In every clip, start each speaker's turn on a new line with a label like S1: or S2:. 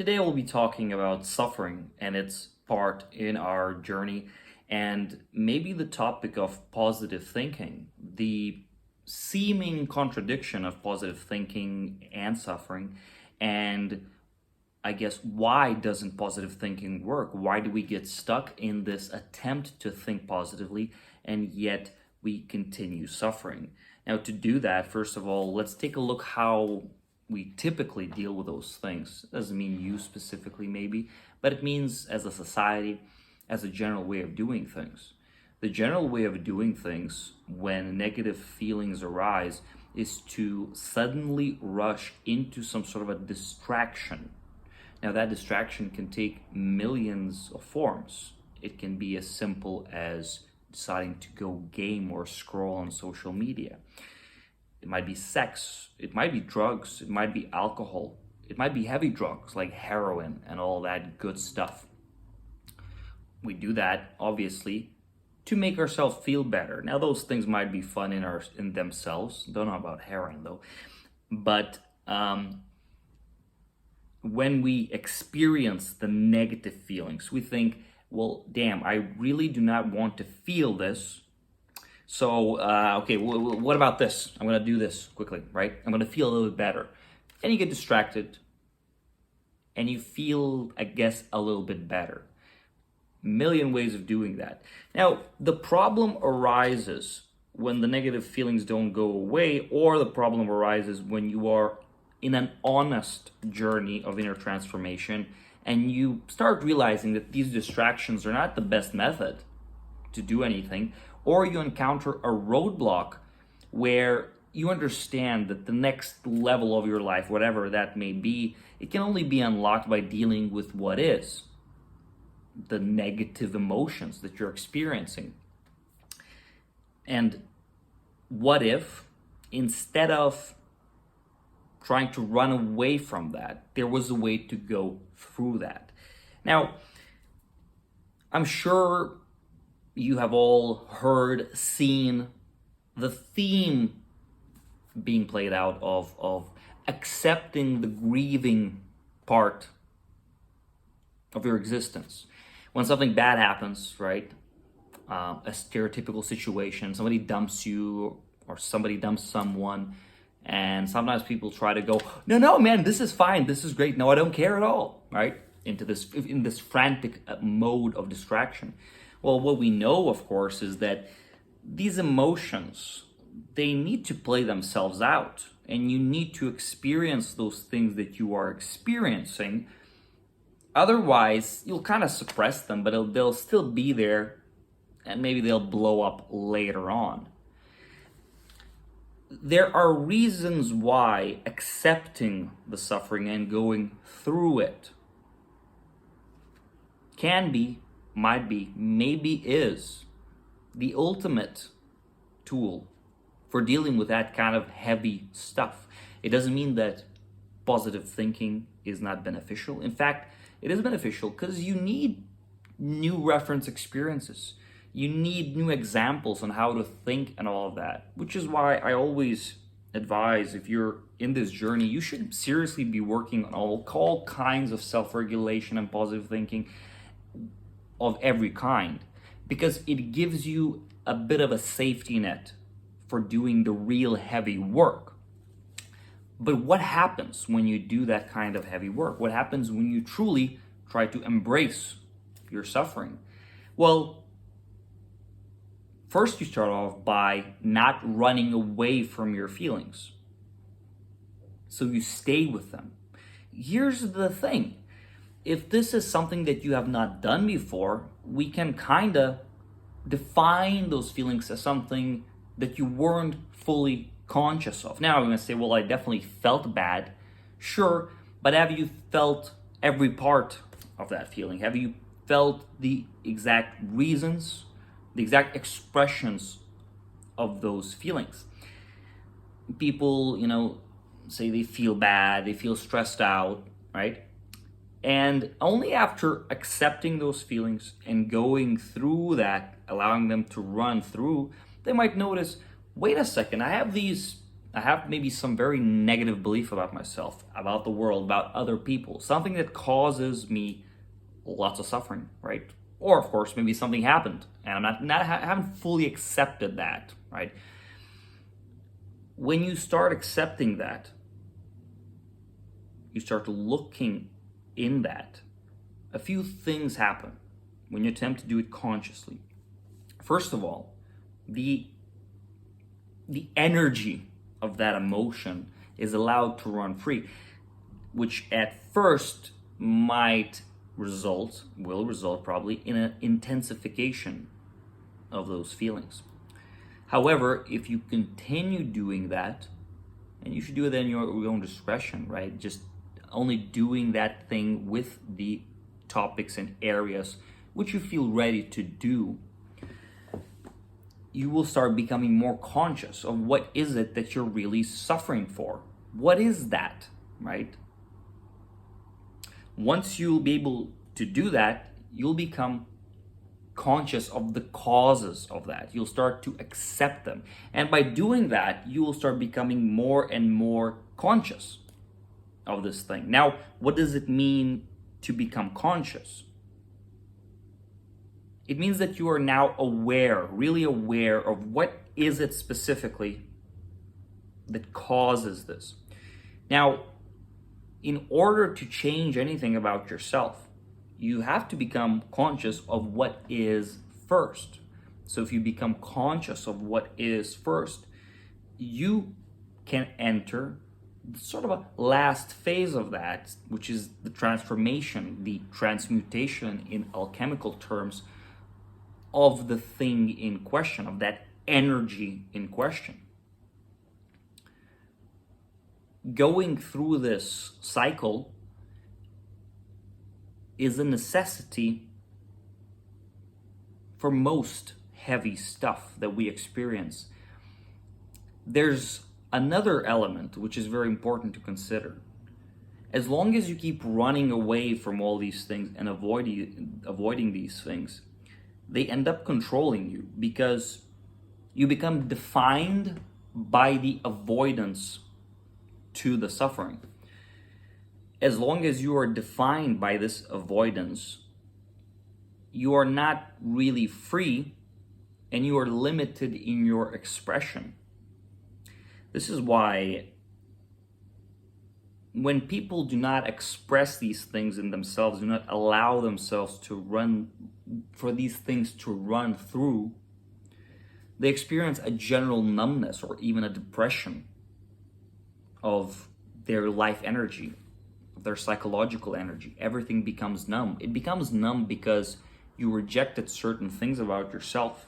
S1: Today we'll be talking about suffering and its part in our journey, and maybe the topic of positive thinking, the seeming contradiction of positive thinking and suffering, and I guess why doesn't positive thinking work? Why do we get stuck in this attempt to think positively and yet we continue suffering? Now, to do that, first of all, let's take a look how we typically deal with those things. It doesn't mean you specifically, maybe, but it means as a society, as a general way of doing things. The general way of doing things when negative feelings arise is to suddenly rush into some sort of a distraction. Now, that distraction can take millions of forms. It can be as simple as deciding to go game or scroll on social media. It might be sex, it might be drugs, it might be alcohol, it might be heavy drugs like heroin and all that good stuff. We do that, obviously, to make ourselves feel better. Now, those things might be fun in themselves. Don't know about heroin, though. But when we experience the negative feelings, we think, well, damn, I really do not want to feel this. So, okay, what about this? I'm going to do this quickly, right? I'm going to feel a little bit better. And you get distracted and you feel, I guess, a little bit better. Million ways of doing that. Now, the problem arises when the negative feelings don't go away, or the problem arises when you are in an honest journey of inner transformation and you start realizing that these distractions are not the best method to do anything, or you encounter a roadblock where you understand that the next level of your life, whatever that may be, it can only be unlocked by dealing with what is, the negative emotions that you're experiencing. And what if, instead of trying to run away from that, there was a way to go through that? Now, I'm sure you have all heard, seen the theme being played out of accepting the grieving part of your existence. When something bad happens, right? A stereotypical situation, somebody dumps you or somebody dumps someone, and sometimes people try to go, no, man, this is fine, this is great, no, I don't care at all, right? In this frantic mode of distraction. Well, what we know, of course, is that these emotions, they need to play themselves out, and you need to experience those things that you are experiencing. Otherwise, you'll kind of suppress them, but they'll still be there, and maybe they'll blow up later on. There are reasons why accepting the suffering and going through it can be, might be, maybe is the ultimate tool for dealing with that kind of heavy stuff. It doesn't mean that positive thinking is not beneficial. In fact, it is beneficial because you need new reference experiences. You need new examples on how to think and all of that, which is why I always advise, if you're in this journey, you should seriously be working on all kinds of self-regulation and positive thinking of every kind, because it gives you a bit of a safety net for doing the real heavy work. But what happens when you do that kind of heavy work? What happens when you truly try to embrace your suffering? Well, first you start off by not running away from your feelings. So you stay with them. Here's the thing. If this is something that you have not done before, we can kind of define those feelings as something that you weren't fully conscious of. Now I'm going to say, well, I definitely felt bad. Sure, but have you felt every part of that feeling? Have you felt the exact reasons, the exact expressions of those feelings? People, say they feel bad, they feel stressed out, right? And only after accepting those feelings and going through that, allowing them to run through, they might notice, wait a second, I have these I have maybe some very negative belief about myself, about the world, about other people, something that causes me lots of suffering, right? Or of course, maybe something happened and I haven't fully accepted that, right? When you start accepting that, you start looking in that, a few things happen when you attempt to do it consciously. First of all, the energy of that emotion is allowed to run free, which at first will result probably in an intensification of those feelings. However, if you continue doing that, and you should do it in your own discretion, right? Just only doing that thing with the topics and areas which you feel ready to do, you will start becoming more conscious of what is it that you're really suffering for. What is that, right? Once you'll be able to do that, you'll become conscious of the causes of that. You'll start to accept them. And by doing that, you will start becoming more and more conscious of this thing. Now, what does it mean to become conscious? It means that you are now aware, really aware of what is it specifically that causes this. Now, in order to change anything about yourself, you have to become conscious of what is first. So if you become conscious of what is first, you can enter sort of a last phase of that, which is the transformation, the transmutation in alchemical terms of the thing in question, of that energy in question. Going through this cycle is a necessity for most heavy stuff that we experience. There's another element which is very important to consider. As long as you keep running away from all these things and avoiding these things, they end up controlling you because you become defined by the avoidance to the suffering. As long as you are defined by this avoidance, you are not really free and you are limited in your expression. This is why when people do not express these things in themselves, do not allow themselves to run, for these things to run through, they experience a general numbness or even a depression of their life energy, of their psychological energy. Everything becomes numb. It becomes numb because you rejected certain things about yourself.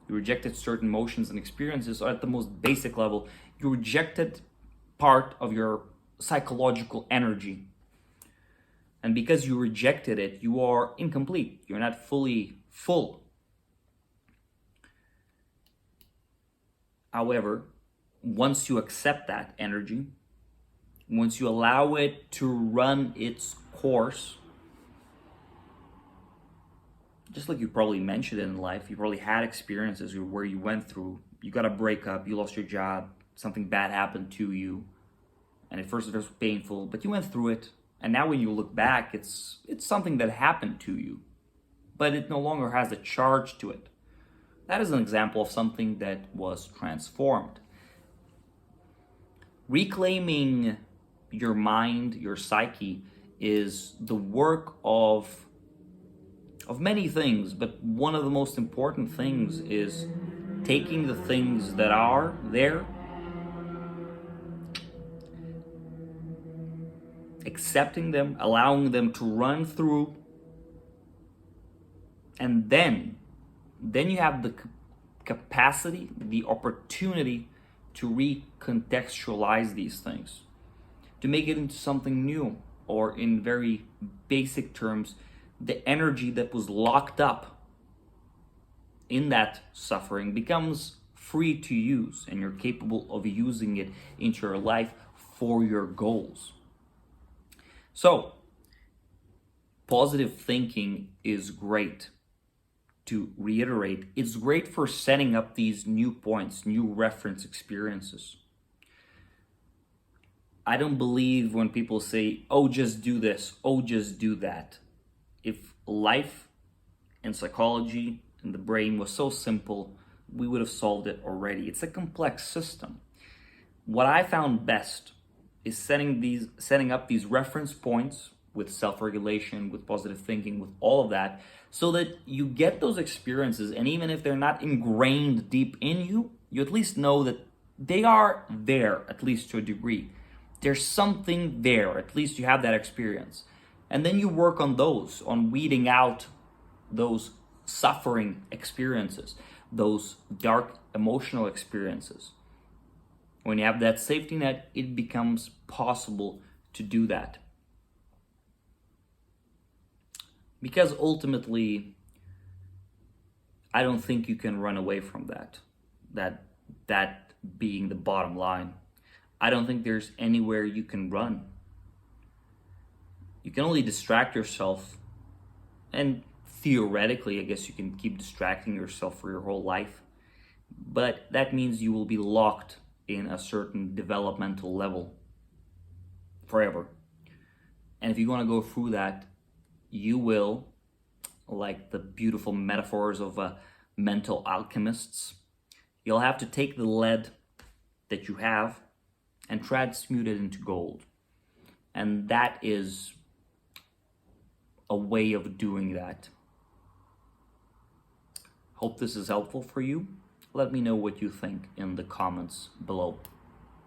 S1: You rejected certain emotions and experiences, or at the most basic level, you rejected part of your psychological energy. And because you rejected it, you are incomplete. You're not fully full. However, once you accept that energy, once you allow it to run its course, just like you probably mentioned in life, you probably had experiences where you went through, you got a breakup, you lost your job, something bad happened to you, and at first it was painful, but you went through it, and now when you look back, it's something that happened to you, but it no longer has a charge to it. That is an example of something that was transformed. Reclaiming your mind, your psyche, is the work of many things, but one of the most important things is taking the things that are there, accepting them, allowing them to run through, and then you have the capacity, the opportunity to recontextualize these things, to make it into something new, or in very basic terms, the energy that was locked up in that suffering becomes free to use, and you're capable of using it into your life for your goals. So, positive thinking is great. To reiterate, it's great for setting up these new points, new reference experiences. I don't believe when people say, oh, just do this, oh, just do that. If life and psychology and the brain was so simple, we would have solved it already. It's a complex system. What I found best is setting up these reference points with self-regulation, with positive thinking, with all of that, so that you get those experiences, and even if they're not ingrained deep in you, you at least know that they are there, at least to a degree. There's something there, at least you have that experience. And then you work on those, on weeding out those suffering experiences, those dark emotional experiences. When you have that safety net, it becomes possible to do that. Because ultimately, I don't think you can run away from that. That being the bottom line. I don't think there's anywhere you can run. You can only distract yourself, and theoretically, I guess you can keep distracting yourself for your whole life, but that means you will be locked in a certain developmental level forever. And if you want to go through that, you will, like the beautiful metaphors of mental alchemists, you'll have to take the lead that you have and transmute it into gold. And that is a way of doing that. Hope this is helpful for you. Let me know what you think in the comments below.